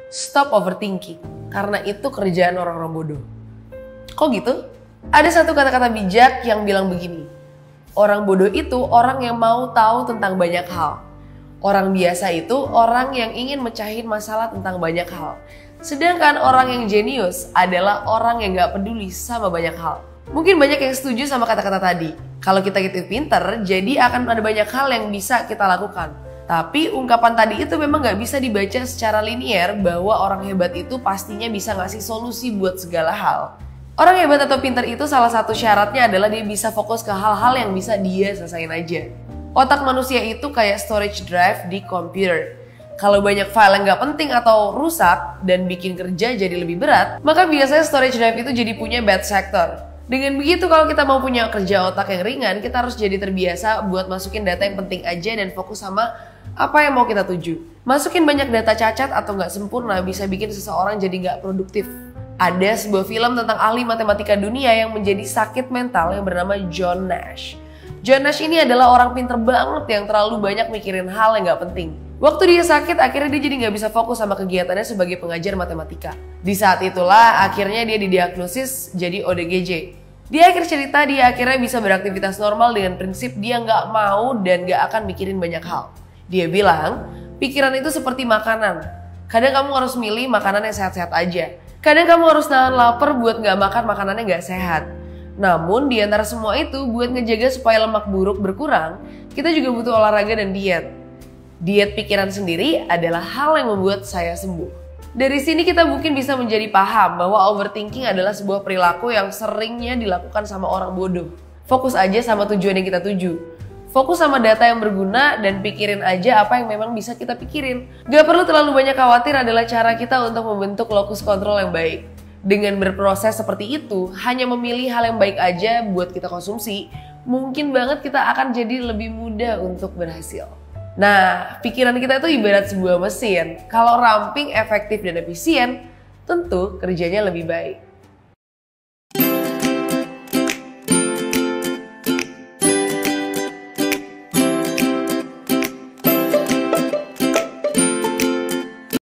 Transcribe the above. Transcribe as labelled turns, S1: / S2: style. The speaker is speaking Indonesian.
S1: Stop overthinking, karena itu kerjaan orang-orang bodoh. Kok gitu? Ada satu kata-kata bijak yang bilang begini, orang bodoh itu orang yang mau tahu tentang banyak hal. Orang biasa itu orang yang ingin mecahin masalah tentang banyak hal. Sedangkan orang yang jenius adalah orang yang gak peduli sama banyak hal. Mungkin banyak yang setuju sama kata-kata tadi. Kalau kita gitu pinter, jadi akan ada banyak hal yang bisa kita lakukan. Tapi ungkapan tadi itu memang gak bisa dibaca secara linier bahwa orang hebat itu pastinya bisa ngasih solusi buat segala hal. Orang hebat atau pinter itu salah satu syaratnya adalah dia bisa fokus ke hal-hal yang bisa dia selesain aja. Otak manusia itu kayak storage drive di komputer. Kalau banyak file yang gak penting atau rusak dan bikin kerja jadi lebih berat, maka biasanya storage drive itu jadi punya bad sector. Dengan begitu kalau kita mau punya kerja otak yang ringan, kita harus jadi terbiasa buat masukin data yang penting aja dan fokus sama apa yang mau kita tuju. Masukin banyak data cacat atau gak sempurna bisa bikin seseorang jadi gak produktif. Ada sebuah film tentang ahli matematika dunia yang menjadi sakit mental yang bernama John Nash. John Nash ini adalah orang pinter banget yang terlalu banyak mikirin hal yang gak penting. Waktu dia sakit, akhirnya dia jadi gak bisa fokus sama kegiatannya sebagai pengajar matematika. Di saat itulah akhirnya dia didiagnosis jadi ODGJ. Di akhir cerita dia akhirnya bisa beraktivitas normal dengan prinsip dia gak mau dan gak akan mikirin banyak hal. Dia bilang, pikiran itu seperti makanan. Kadang kamu harus milih makanan yang sehat-sehat aja. Kadang kamu harus nahan lapar buat gak makan makanan yang gak sehat. Namun di antara semua itu buat ngejaga supaya lemak buruk berkurang, kita juga butuh olahraga dan diet. Diet pikiran sendiri adalah hal yang membuat saya sembuh. Dari sini kita mungkin bisa menjadi paham bahwa overthinking adalah sebuah perilaku yang seringnya dilakukan sama orang bodoh. Fokus aja sama tujuan yang kita tuju. Fokus sama data yang berguna dan pikirin aja apa yang memang bisa kita pikirin. Gak perlu terlalu banyak khawatir adalah cara kita untuk membentuk locus control yang baik. Dengan berproses seperti itu, hanya memilih hal yang baik aja buat kita konsumsi, mungkin banget kita akan jadi lebih mudah untuk berhasil. Nah, pikiran kita itu ibarat sebuah mesin. Kalau ramping, efektif, dan efisien, tentu kerjanya lebih baik.